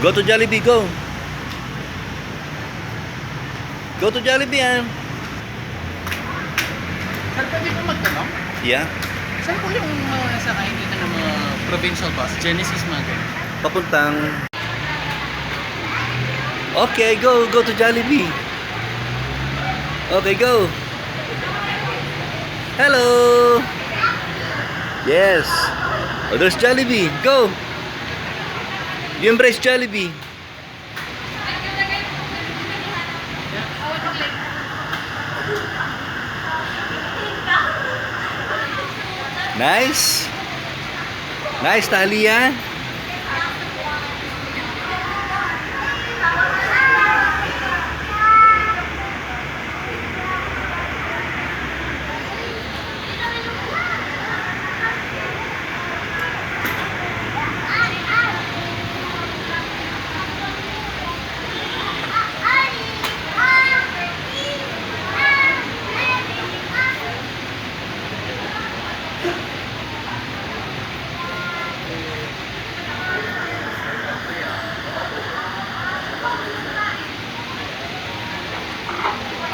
Go to Jollibee, go. Go to Jollibee, ah. Sir, pwede po magtanong? Yeah. Saan po yung sakay dito ng mga provincial bus? Genesis mga ganun. Papuntang... Okay, go. Go to Jollibee. Okay, go. Hello. Yes. Oh, there's Jollibee. Go. You embrace Jollibee. Nice. Nice, Talia.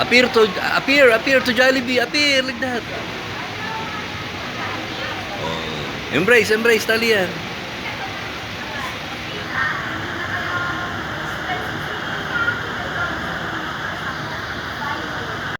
Appear to Jollibee, appear like that. Embrace, Talia.